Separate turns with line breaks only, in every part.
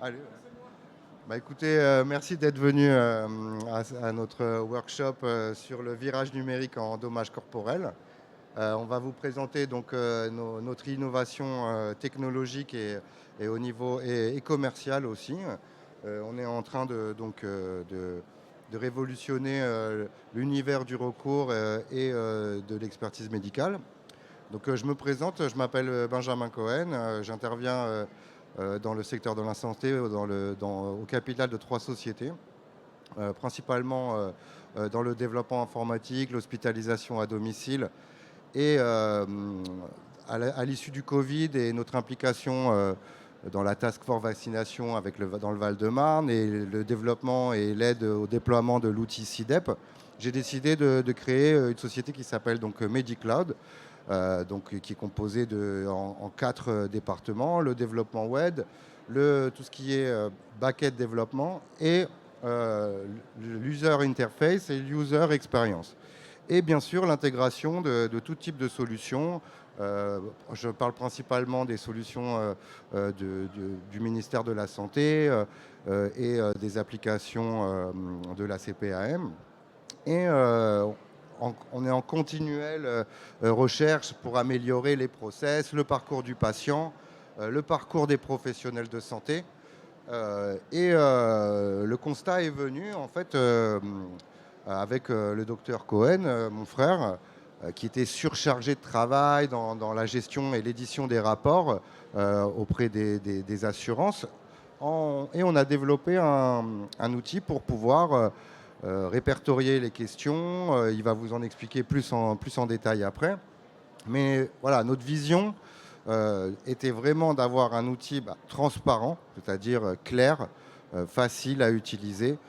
Allez. Bah écoutez, merci d'être venu à notre workshop sur le virage numérique en dommages corporels. On va vous présenter donc notre innovation technologique et au niveau et commercial aussi. On est en train de révolutionner l'univers du recours de l'expertise médicale. Donc je me présente, je m'appelle Benjamin Cohen, j'interviens dans le secteur de la santé au capital de 3 sociétés, principalement dans le développement informatique, l'hospitalisation à domicile et à l'issue du Covid et notre implication dans la task force vaccination dans le Val-de-Marne et le développement et l'aide au déploiement de l'outil CIDEP, j'ai décidé de créer une société qui s'appelle donc MediCloud, qui est composée en 4 départements: le développement web, tout ce qui est back-end développement et l'user interface et l'user experience. Et bien sûr, l'intégration de tout type de solutions. Je parle principalement des solutions du ministère de la Santé et des applications de la CPAM. Et on est en continuelle recherche pour améliorer les process, le parcours du patient, le parcours des professionnels de santé. Le constat est venu, en fait, avec le docteur Cohen, mon frère, qui était surchargé de travail dans la gestion et l'édition des rapports auprès des assurances. Et on a développé un outil pour pouvoir répertorier les questions. Il va vous en expliquer plus en détail après. Mais voilà, notre vision était vraiment d'avoir un outil transparent, c'est-à-dire clair, facile à utiliser,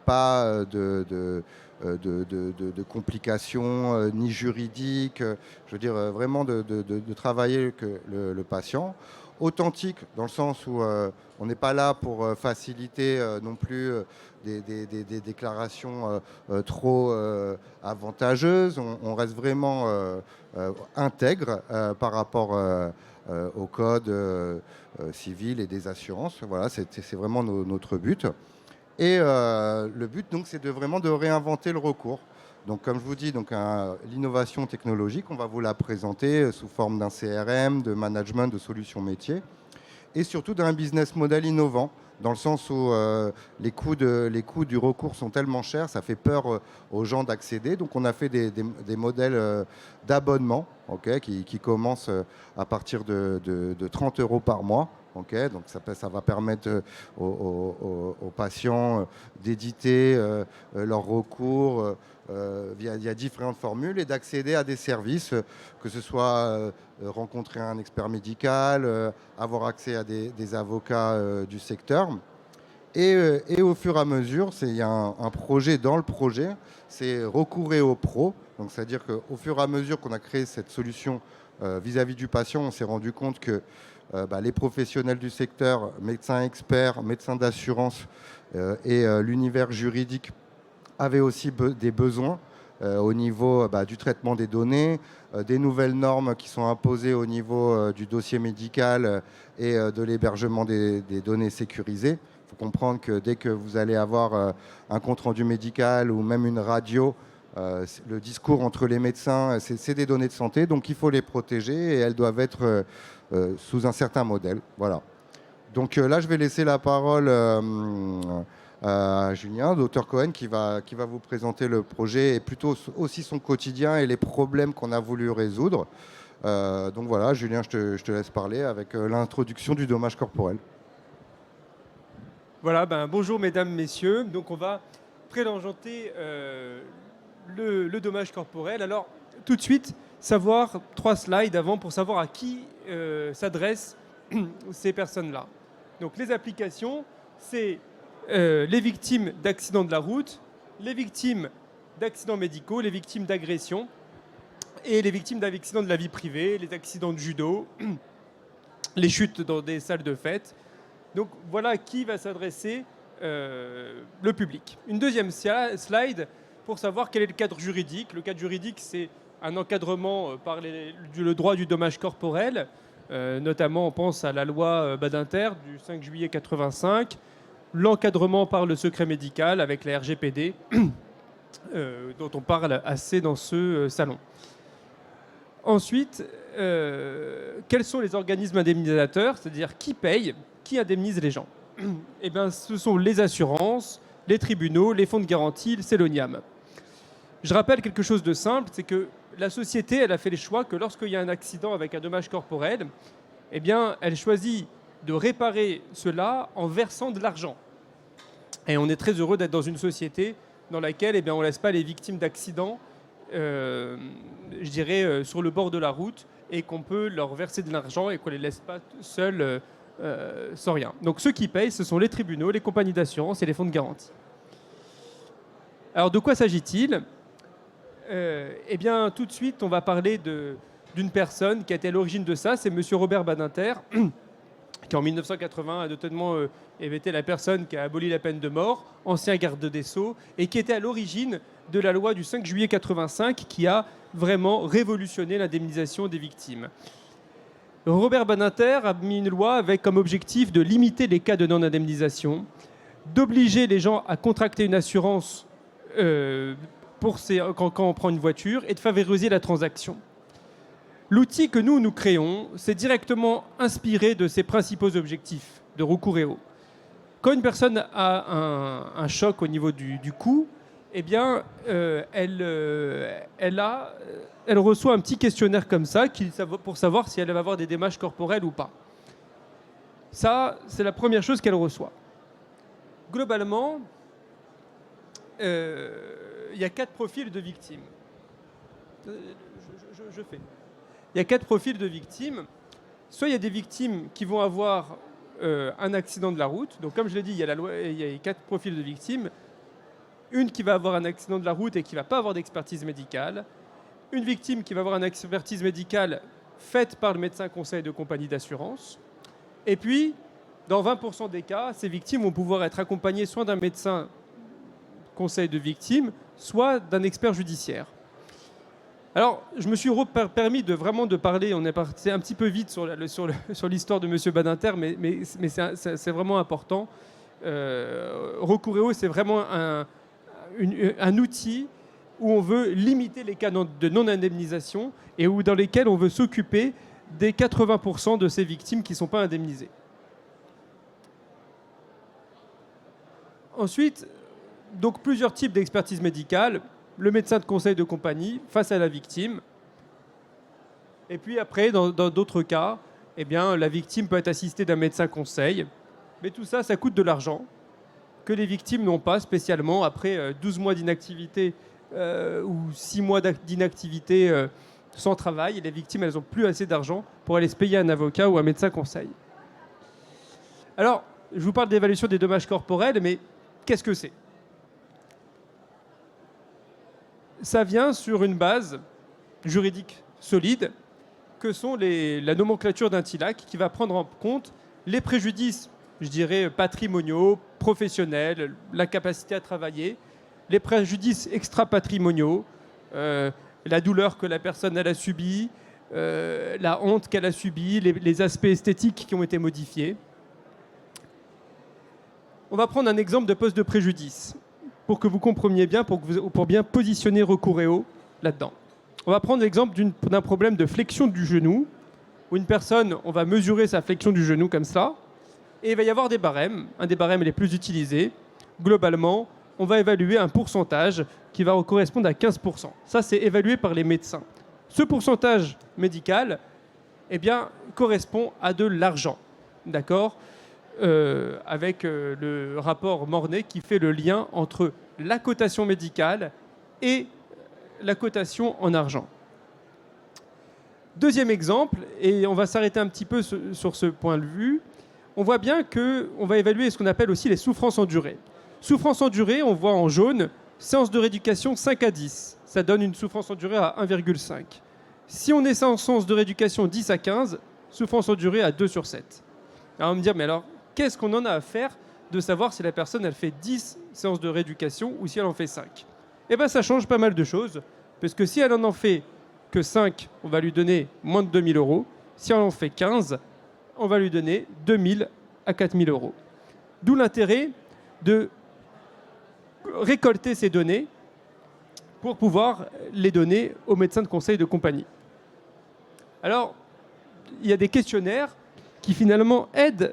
pas de complications ni juridiques, je veux dire vraiment de travailler que le patient. Authentique, dans le sens où on n'est pas là pour faciliter non plus des déclarations trop avantageuses. On reste vraiment intègre par rapport au code civil et des assurances. Voilà, c'est vraiment notre but. Et le but, donc, c'est vraiment de réinventer le recours. Donc, comme je vous dis, l'innovation technologique, on va vous la présenter sous forme d'un CRM, de management, de solutions métiers, et surtout d'un business model innovant, dans le sens où les coûts du recours sont tellement chers, ça fait peur aux gens d'accéder. Donc, on a fait des modèles d'abonnement, qui commencent à partir de 30 € par mois. Donc ça va permettre aux patients d'éditer leurs recours via différentes formules et d'accéder à des services, que ce soit rencontrer un expert médical, avoir accès à des avocats du secteur. Et au fur et à mesure, il y a un projet dans le projet, c'est recourir aux pros. Donc c'est-à-dire qu'au fur et à mesure qu'on a créé cette solution vis-à-vis du patient, on s'est rendu compte que les professionnels du secteur, médecins experts, médecins d'assurance et l'univers juridique avaient aussi des besoins au niveau du traitement des données, des nouvelles normes qui sont imposées au niveau du dossier médical et de l'hébergement des données sécurisées. Il faut comprendre que dès que vous allez avoir un compte-rendu médical ou même une radio, le discours entre les médecins, c'est des données de santé, donc il faut les protéger et elles doivent être sous un certain modèle. Voilà. Donc là, je vais laisser la parole à Julien, docteur Cohen, qui va vous présenter le projet et plutôt aussi son quotidien et les problèmes qu'on a voulu résoudre. Donc voilà, Julien, je te laisse parler avec l'introduction du dommage corporel.
Voilà, bonjour mesdames, messieurs. Donc on va présenter le dommage corporel. Alors tout de suite, savoir 3 slides avant pour savoir à qui s'adressent ces personnes-là. Donc les applications, c'est les victimes d'accidents de la route, les victimes d'accidents médicaux, les victimes d'agressions et les victimes d'accidents de la vie privée, les accidents de judo, les chutes dans des salles de fête. Donc voilà à qui va s'adresser le public. Une deuxième slide pour savoir quel est le cadre juridique. Le cadre juridique, c'est un encadrement par le droit du dommage corporel Notamment, on pense à la loi Badinter du 5 juillet 85, l'encadrement par le secret médical avec la RGPD, dont on parle assez dans ce salon. Ensuite, quels sont les organismes indemnisateurs, c'est-à-dire qui paye, qui indemnise les gens? Eh bien, ce sont les assurances, les tribunaux, les fonds de garantie, c'est l'ONIAM. Je rappelle quelque chose de simple, c'est que la société, elle a fait le choix que lorsqu'il y a un accident avec un dommage corporel, eh bien, elle choisit de réparer cela en versant de l'argent. Et on est très heureux d'être dans une société dans laquelle on ne laisse pas les victimes d'accidents, je dirais, sur le bord de la route, et qu'on peut leur verser de l'argent et qu'on ne les laisse pas seuls sans rien. Donc ceux qui payent, ce sont les tribunaux, les compagnies d'assurance et les fonds de garantie. Alors de quoi s'agit-il? Eh bien, tout de suite, on va parler d'une personne qui a été à l'origine de ça. C'est M. Robert Badinter, qui en 1980 a notamment été la personne qui a aboli la peine de mort, ancien garde des Sceaux, et qui était à l'origine de la loi du 5 juillet 85 qui a vraiment révolutionné l'indemnisation des victimes. Robert Badinter a mis une loi avec comme objectif de limiter les cas de non-indemnisation, d'obliger les gens à contracter une assurance quand on prend une voiture et de favoriser la transaction. L'outil que nous créons, c'est directement inspiré de ces principaux objectifs de Roucouréo. Quand une personne a un choc au niveau du cou, eh bien, elle reçoit un petit questionnaire comme ça pour savoir si elle va avoir des dommages corporels ou pas. Ça, c'est la première chose qu'elle reçoit. Globalement, il y a 4 profils de victimes. Il y a 4 profils de victimes. Soit il y a des victimes qui vont avoir un accident de la route. Donc, comme je l'ai dit, il y a 4 profils de victimes. Une qui va avoir un accident de la route et qui ne va pas avoir d'expertise médicale. Une victime qui va avoir une expertise médicale faite par le médecin conseil de compagnie d'assurance. Et puis, dans 20% des cas, ces victimes vont pouvoir être accompagnées soit d'un médecin conseil de victimes, soit d'un expert judiciaire. Alors, je me suis permis de parler, on est parti un petit peu vite sur l'histoire de M. Badinter, mais c'est vraiment important. Roucouréo, c'est vraiment un outil où on veut limiter les cas de non-indemnisation et dans lesquels on veut s'occuper des 80% de ces victimes qui ne sont pas indemnisées. Ensuite, donc plusieurs types d'expertise médicale. Le médecin de conseil de compagnie face à la victime. Et puis après, dans d'autres cas, eh bien, la victime peut être assistée d'un médecin conseil. Mais tout ça, ça coûte de l'argent que les victimes n'ont pas spécialement après 12 mois d'inactivité ou 6 mois d'inactivité sans travail. Les victimes, elles n'ont plus assez d'argent pour aller se payer un avocat ou un médecin conseil. Alors, je vous parle d'évaluation des dommages corporels, mais qu'est-ce que c'est ? Ça vient sur une base juridique solide que sont la nomenclature d'un TILAC qui va prendre en compte les préjudices, je dirais, patrimoniaux, professionnels, l'incapacité à travailler, les préjudices extra-patrimoniaux, la douleur que la personne elle a subie, la honte qu'elle a subie, les aspects esthétiques qui ont été modifiés. On va prendre un exemple de poste de préjudice pour que vous compreniez bien, pour bien positionner Roucouréo là-dedans. On va prendre l'exemple d'un problème de flexion du genou, où une personne, on va mesurer sa flexion du genou comme ça, et il va y avoir des barèmes, un des barèmes les plus utilisés. Globalement, on va évaluer un pourcentage qui va correspondre à 15%. Ça, c'est évalué par les médecins. Ce pourcentage médical, eh bien, correspond à de l'argent, d'accord ? Avec le rapport Mornay qui fait le lien entre la cotation médicale et la cotation en argent. Deuxième exemple, et on va s'arrêter un petit peu sur ce point de vue, on voit bien qu'on va évaluer ce qu'on appelle aussi les souffrances endurées. Souffrance endurée, on voit en jaune, séance de rééducation 5 à 10. Ça donne une souffrance endurée à 1,5. Si on est en séance de rééducation 10 à 15, souffrance endurée à 2 sur 7. Alors on va me dire, mais alors, qu'est-ce qu'on en a à faire de savoir si la personne elle fait 10 séances de rééducation ou si elle en fait 5 ? Eh bien, ça change pas mal de choses, parce que si elle en fait que 5, on va lui donner moins de 2 000 €. Si on en fait 15, on va lui donner 2 000 à 4 000 euros. D'où l'intérêt de récolter ces données pour pouvoir les donner aux médecins de conseil de compagnie. Alors, il y a des questionnaires qui finalement aident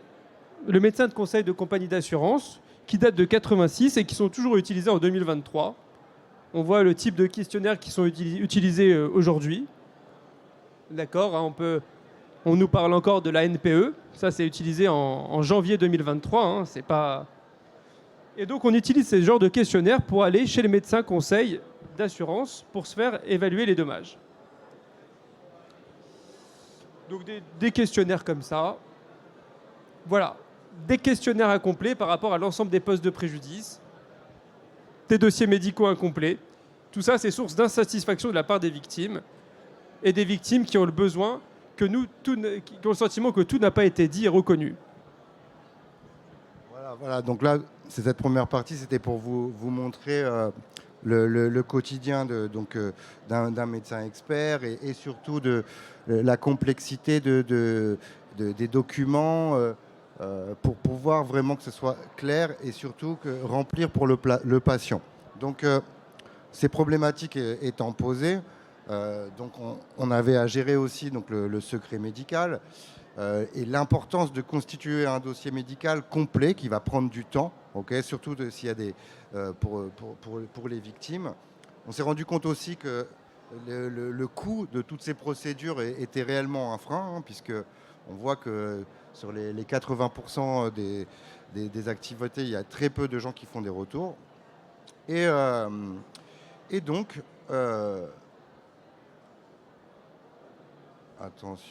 le médecin de conseil de compagnie d'assurance, qui datent de 86 et qui sont toujours utilisés en 2023. On voit le type de questionnaires qui sont utilisés aujourd'hui. D'accord, hein, on nous parle encore de la NPE. Ça, c'est utilisé en janvier 2023. Hein, c'est pas... Et donc, on utilise ce genre de questionnaires pour aller chez les médecins conseils d'assurance pour se faire évaluer les dommages. Donc, des questionnaires comme ça. Voilà. Des questionnaires incomplets par rapport à l'ensemble des postes de préjudice. Des dossiers médicaux incomplets. Tout ça, c'est source d'insatisfaction de la part des victimes. Et des victimes qui ont le besoin, qui ont le sentiment que tout n'a pas été dit et reconnu.
Voilà. Donc là, cette première partie, c'était pour vous montrer le quotidien d'un médecin expert et surtout de la complexité des documents pour pouvoir vraiment que ce soit clair et surtout remplir pour le patient. Donc, ces problématiques étant posées, donc on avait à gérer aussi donc, le secret médical et l'importance de constituer un dossier médical complet qui va prendre du temps, surtout s'il y a pour les victimes. On s'est rendu compte aussi que le coût de toutes ces procédures était réellement un frein, puisque on voit que sur les 80% des activités, il y a très peu de gens qui font des retours. Et donc, attention,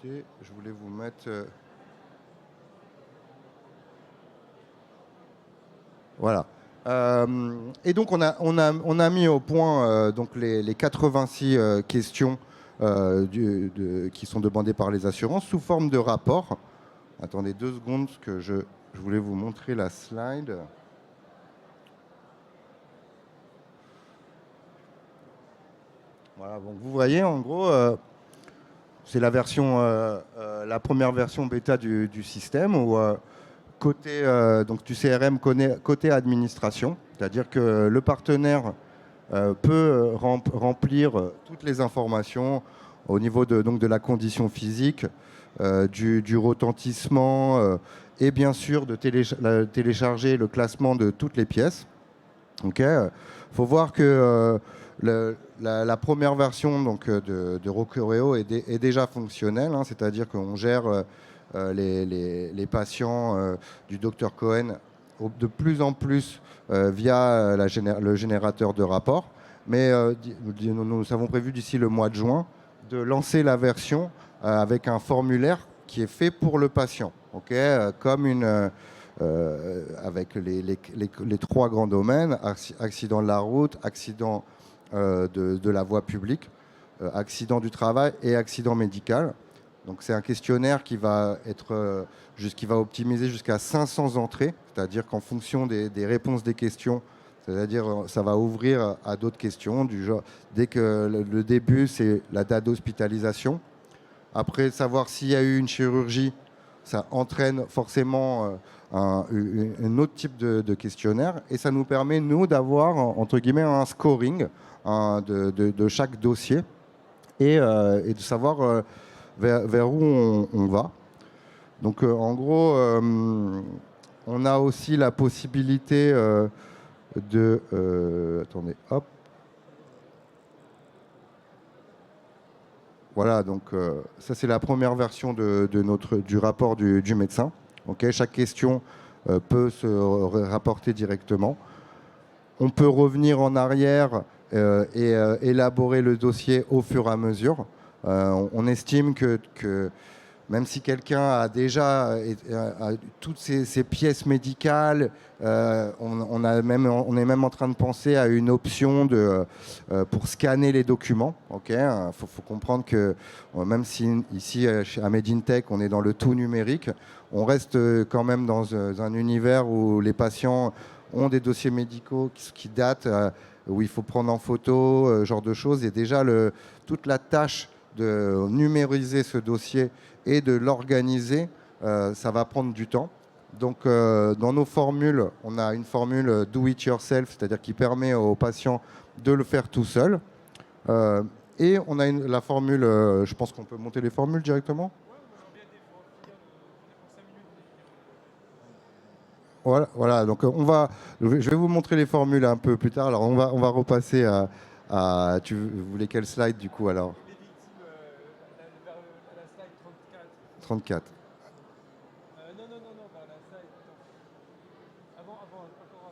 je voulais vous mettre... Voilà. Et donc, on a mis au point donc les 86 questions qui sont demandées par les assurances sous forme de rapport. Attendez 2 secondes, parce que je voulais vous montrer la slide. Voilà, donc vous voyez, en gros, c'est la première version bêta du système où côté donc du CRM côté administration, c'est-à-dire que le partenaire peut remplir toutes les informations au niveau de la condition physique, du retentissement et bien sûr de télécharger le classement de toutes les pièces. Faut voir que la première version donc, de Rocoreo est déjà fonctionnelle, hein, c'est-à-dire qu'on gère les patients du Dr Cohen de plus en plus via le générateur de rapports. Mais nous avons prévu d'ici le mois de juin de lancer la version avec un formulaire qui est fait pour le patient, comme avec les 3 grands domaines, accident de la route, accident de la voie publique, accident du travail et accident médical. Donc c'est un questionnaire qui va optimiser jusqu'à 500 entrées, c'est-à-dire qu'en fonction des réponses des questions, c'est-à-dire ça va ouvrir à d'autres questions, du genre, dès que le début c'est la date d'hospitalisation. Après, savoir s'il y a eu une chirurgie, ça entraîne forcément un autre type de questionnaire et ça nous permet, nous, d'avoir, entre guillemets, un scoring de chaque dossier et de savoir vers où on va. Donc, en gros, on a aussi la possibilité attendez, hop. Voilà, donc ça c'est la première version du rapport du médecin. Chaque question peut se rapporter directement. On peut revenir en arrière et élaborer le dossier au fur et à mesure. On estime que même si quelqu'un a déjà toutes ces pièces médicales, on est même en train de penser à une option pour scanner les documents. Faut comprendre que même si ici à Made in Tech on est dans le tout numérique, on reste quand même dans un univers où les patients ont des dossiers médicaux qui datent, où il faut prendre en photo, ce genre de choses. Et déjà toute la tâche de numériser ce dossier et de l'organiser, ça va prendre du temps. Donc, dans nos formules, on a une formule do it yourself, c'est-à-dire qui permet aux patients de le faire tout seul. Et on a la formule, je pense qu'on peut monter les formules directement. Voilà, donc je vais vous montrer les formules un peu plus tard. Alors on va repasser à tu voulais quel slide du coup alors?
Les victimes, vers la slide 34.
34.
Non, vers la slide. Avant, encore avant.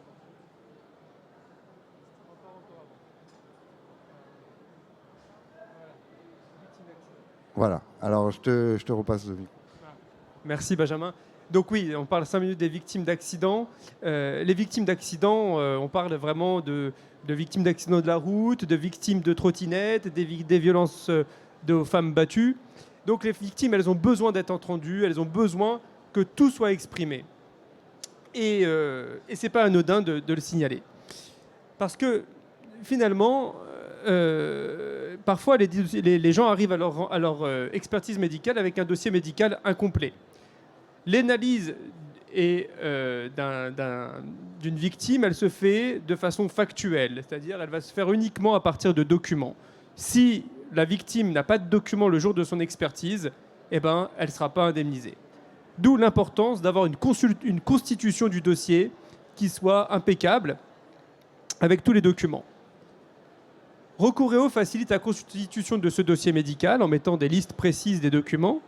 Encore avant.
Voilà, alors je te repasse le micro.
Merci Benjamin. Donc oui, on parle 5 minutes des victimes d'accidents. Les victimes d'accidents, on parle vraiment de victimes d'accidents de la route, de victimes de trottinettes, des violences de femmes battues. Donc les victimes, elles ont besoin d'être entendues, elles ont besoin que tout soit exprimé. Et ce n'est pas anodin de le signaler. Parce que finalement, parfois les gens arrivent à leur expertise médicale avec un dossier médical incomplet. L'analyse d'une victime, elle se fait de façon factuelle, c'est-à-dire elle va se faire uniquement à partir de documents. Si la victime n'a pas de documents le jour de son expertise, eh ben, elle ne sera pas indemnisée. D'où l'importance d'avoir une constitution du dossier qui soit impeccable avec tous les documents. Recouréo facilite la constitution de ce dossier médical en mettant des listes précises des documents.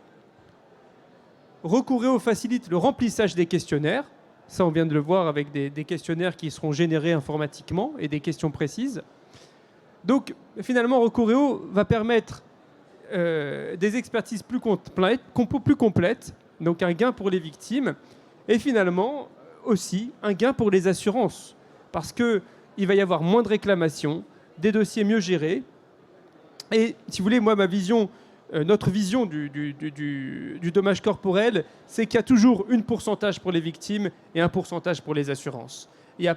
Recouréo facilite le remplissage des questionnaires. Ça, on vient de le voir avec des questionnaires qui seront générés informatiquement et des questions précises. Donc, finalement, Recouréo va permettre des expertises plus complètes, donc un gain pour les victimes, et finalement aussi un gain pour les assurances, parce qu'il va y avoir moins de réclamations, des dossiers mieux gérés. Et si vous voulez, moi, notre vision du dommage corporel, c'est qu'il y a toujours un pourcentage pour les victimes et un pourcentage pour les assurances. Il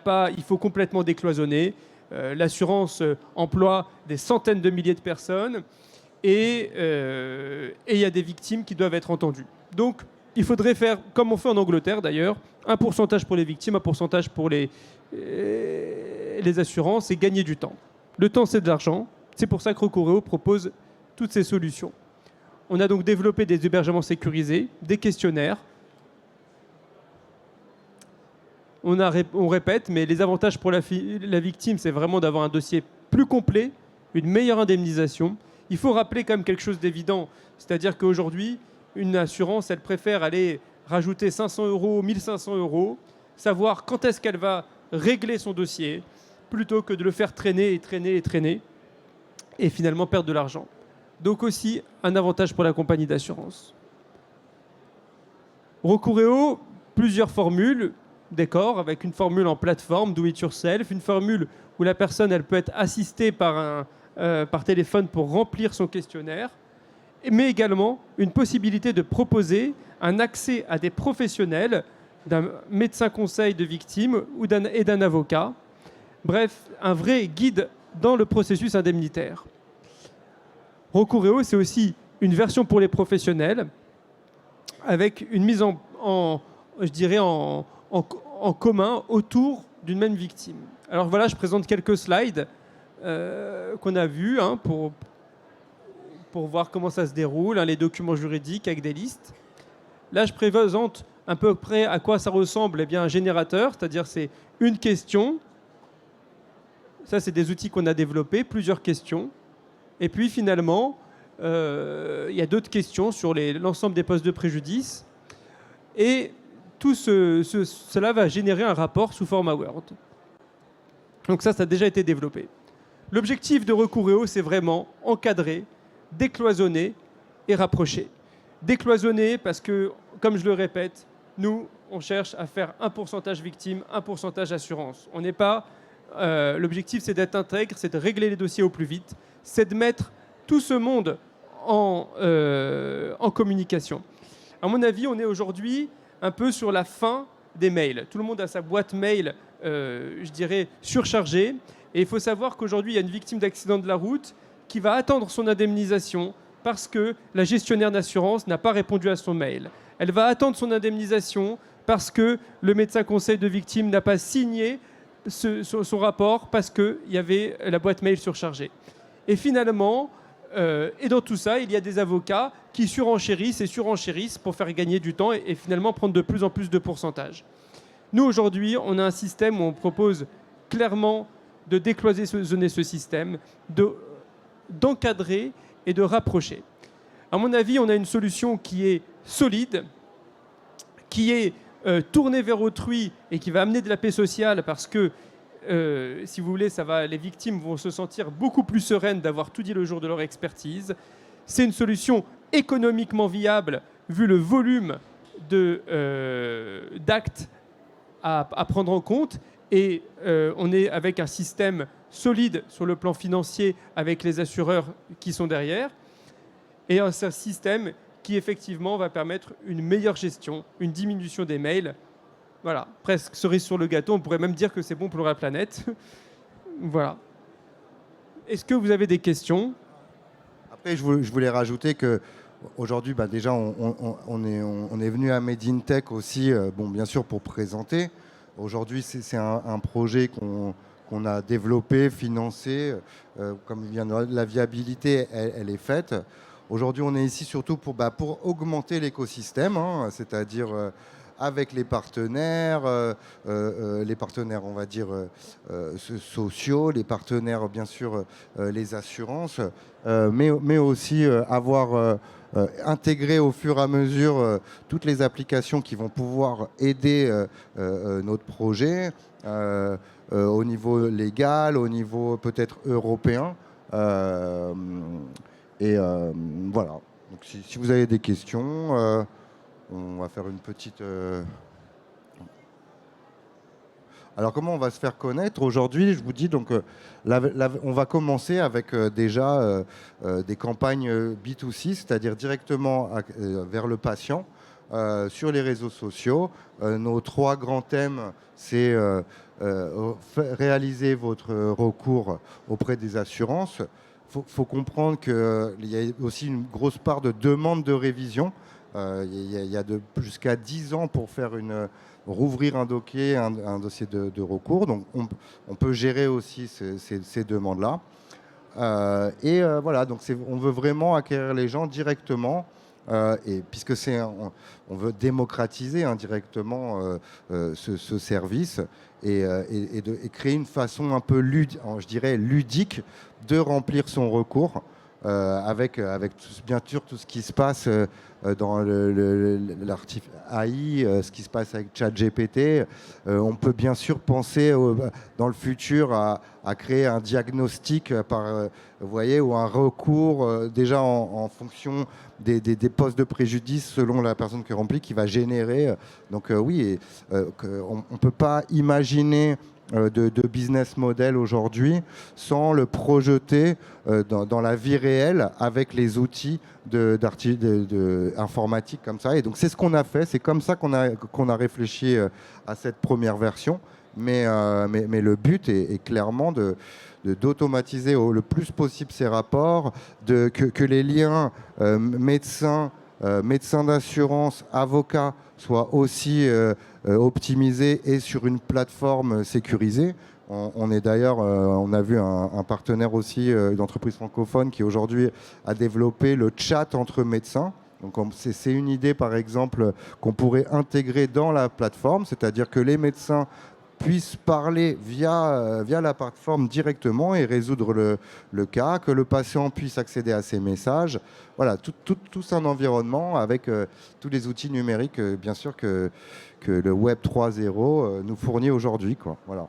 faut complètement décloisonner. L'assurance emploie des centaines de milliers de personnes et il y a des victimes qui doivent être entendues. Donc, il faudrait faire, comme on fait en Angleterre d'ailleurs, un pourcentage pour les victimes, un pourcentage pour les assurances et gagner du temps. Le temps, c'est de l'argent. C'est pour ça que Recouréo propose toutes ces solutions. On a donc développé des hébergements sécurisés, des questionnaires. On répète, mais les avantages pour la victime, c'est vraiment d'avoir un dossier plus complet, une meilleure indemnisation. Il faut rappeler quand même quelque chose d'évident, c'est-à-dire qu'aujourd'hui, une assurance, elle préfère aller rajouter 500 €, 1500 €, savoir quand est-ce qu'elle va régler son dossier, plutôt que de le faire traîner, et finalement perdre de l'argent. Donc aussi un avantage pour la compagnie d'assurance. Recouréo, plusieurs formules, d'accord, avec une formule en plateforme, do it yourself, une formule où la personne elle peut être assistée par téléphone pour remplir son questionnaire, mais également une possibilité de proposer un accès à des professionnels, d'un médecin conseil de victime et d'un avocat. Bref, un vrai guide dans le processus indemnitaire. Recouréo, c'est aussi une version pour les professionnels avec une mise en commun autour d'une même victime. Alors voilà, je présente quelques slides qu'on a vus pour voir comment ça se déroule, les documents juridiques avec des listes. Là, je présente à peu près à quoi ça ressemble un générateur, c'est-à-dire c'est une question. Ça, c'est des outils qu'on a développés, plusieurs questions. Et puis finalement, il y a d'autres questions sur l'ensemble des postes de préjudice. Et tout cela va générer un rapport sous format Word. Donc ça a déjà été développé. L'objectif de Recouréo, c'est vraiment encadrer, décloisonner et rapprocher. Décloisonner parce que, comme je le répète, nous, on cherche à faire un pourcentage victime, un pourcentage assurance. On n'est pas... l'objectif, c'est d'être intègre, c'est de régler les dossiers au plus vite, c'est de mettre tout ce monde en communication. À mon avis, on est aujourd'hui un peu sur la fin des mails. Tout le monde a sa boîte mail, je dirais, surchargée. Et il faut savoir qu'aujourd'hui, il y a une victime d'accident de la route qui va attendre son indemnisation parce que la gestionnaire d'assurance n'a pas répondu à son mail. Elle va attendre son indemnisation parce que le médecin conseil de victime n'a pas signé son rapport parce qu'il y avait la boîte mail surchargée. Et finalement, et dans tout ça, il y a des avocats qui surenchérissent et surenchérissent pour faire gagner du temps et finalement prendre de plus en plus de pourcentage. Nous, aujourd'hui, on a un système où on propose clairement de décloisonner ce système, d'encadrer et de rapprocher. À mon avis, on a une solution qui est solide, qui est tournée vers autrui et qui va amener de la paix sociale parce que, si vous voulez, les victimes vont se sentir beaucoup plus sereines d'avoir tout dit le jour de leur expertise. C'est une solution économiquement viable vu le volume d'actes à prendre en compte. Et on est avec un système solide sur le plan financier avec les assureurs qui sont derrière. Et un système qui effectivement va permettre une meilleure gestion, une diminution des mails. Voilà, presque cerise sur le gâteau. On pourrait même dire que c'est bon pour la planète. Voilà. Est-ce que vous avez des questions ?
Après, je voulais rajouter que aujourd'hui, déjà, on est venu à Made in Tech aussi, bien sûr, pour présenter. Aujourd'hui, c'est un projet qu'on a développé, financé. Comme il vient de la viabilité, elle est faite. Aujourd'hui, on est ici surtout pour augmenter l'écosystème, c'est-à-dire avec les partenaires, on va dire, sociaux, les partenaires, bien sûr, les assurances, mais aussi avoir intégrer au fur et à mesure toutes les applications qui vont pouvoir aider notre projet au niveau légal, au niveau peut-être européen. Voilà. Donc, si vous avez des questions, on va faire une petite... Alors, comment on va se faire connaître aujourd'hui? Je vous dis, donc, on va commencer avec déjà des campagnes B2C, c'est-à-dire directement vers le patient, sur les réseaux sociaux. Nos 3 grands thèmes, c'est réaliser votre recours auprès des assurances. Faut comprendre qu'il y a aussi une grosse part de demande de révision. Il y a jusqu'à 10 ans pour faire rouvrir un dossier, un dossier de recours. Donc, on peut gérer aussi ces demandes-là. Voilà, donc on veut vraiment acquérir les gens directement. Et puisque on veut démocratiser indirectement ce service et créer une façon un peu ludique de remplir son recours avec bien sûr tout ce qui se passe dans l'article AI, ce qui se passe avec ChatGPT. On peut bien sûr penser dans le futur à créer un diagnostic vous voyez, ou un recours déjà en fonction des postes de préjudice selon la personne qui remplit, qui va générer. Donc oui, on ne peut pas imaginer de business model aujourd'hui sans le projeter dans la vie réelle avec les outils informatiques comme ça. Et donc c'est ce qu'on a fait, c'est comme ça qu'on a réfléchi à cette première version. Mais le but est clairement d'automatiser le plus possible ces rapports, que les liens médecins d'assurance, avocats soient aussi optimisés et sur une plateforme sécurisée. On est d'ailleurs, on a vu un partenaire aussi d'entreprise francophone qui aujourd'hui a développé le chat entre médecins. Donc c'est une idée par exemple qu'on pourrait intégrer dans la plateforme, c'est-à-dire que les médecins puissent parler via la plateforme directement et résoudre le cas, que le patient puisse accéder à ces messages. Voilà, tout un environnement avec tous les outils numériques, bien sûr, que le Web 3.0 nous fournit aujourd'hui, quoi. Voilà.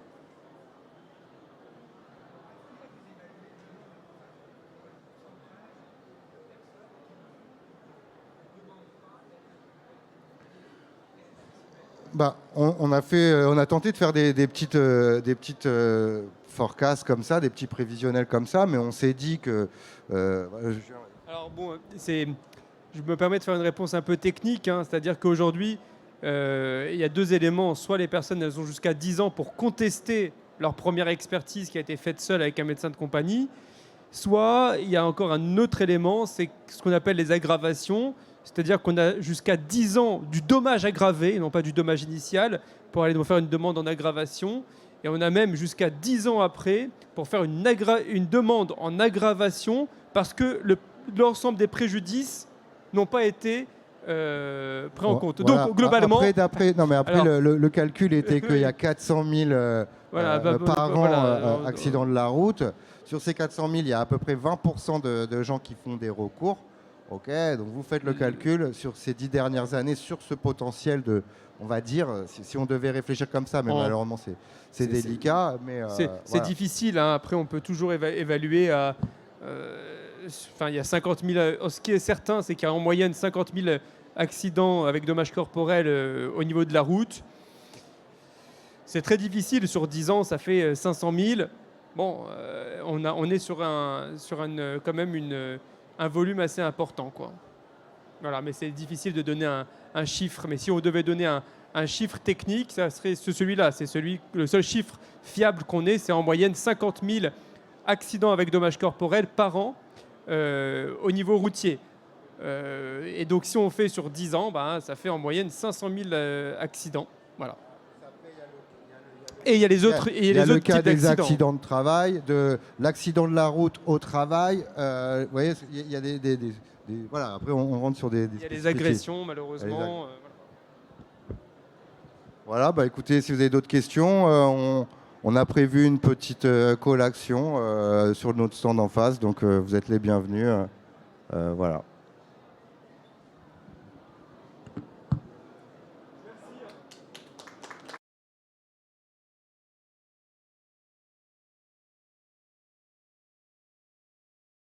On a tenté de faire des petites forecasts comme ça, des petits prévisionnels comme ça, mais on s'est dit que...
Alors bon, je me permets de faire une réponse un peu technique, c'est-à-dire qu'aujourd'hui, il y a 2 éléments. Soit les personnes, elles ont jusqu'à 10 ans pour contester leur première expertise qui a été faite seule avec un médecin de compagnie. soit il y a encore un autre élément, c'est ce qu'on appelle les aggravations, c'est-à-dire qu'on a jusqu'à 10 ans du dommage aggravé, et non pas du dommage initial, pour aller faire une demande en aggravation. Et on a même jusqu'à 10 ans après pour faire une demande en aggravation parce que l'ensemble des préjudices n'ont pas été pris en compte.
Voilà.
Donc globalement...
Après, le calcul était qu'il y a 400 000 par an accidents de la route. Sur ces 400 000, il y a à peu près 20% de gens qui font des recours. Ok, donc vous faites le calcul sur ces 10 dernières années, sur ce potentiel de, on va dire, si on devait réfléchir comme ça, mais malheureusement c'est délicat.
C'est difficile, hein. Après on peut toujours évaluer à... il y a 50 000... Ce qui est certain, c'est qu'il y a en moyenne 50 000 accidents avec dommages corporels au niveau de la route. C'est très difficile, sur 10 ans, ça fait 500 000. Bon, on est sur quand même un volume assez important, quoi. Voilà, mais c'est difficile de donner un chiffre. Mais si on devait donner un chiffre technique, ça serait celui-là. C'est le seul chiffre fiable qu'on ait, c'est en moyenne 50 000 accidents avec dommages corporels par an au niveau routier. Et donc, si on fait sur 10 ans, ça fait en moyenne 500 000 accidents. Voilà. Et il y a les autres,
il y a le cas des accidents de travail, de l'accident de la route au travail. Vous voyez, il y a voilà. Après, on rentre sur des.
Il y a les agressions, malheureusement.
Voilà. Écoutez, si vous avez d'autres questions, on a prévu une petite call action sur notre stand en face, donc vous êtes les bienvenus. Voilà.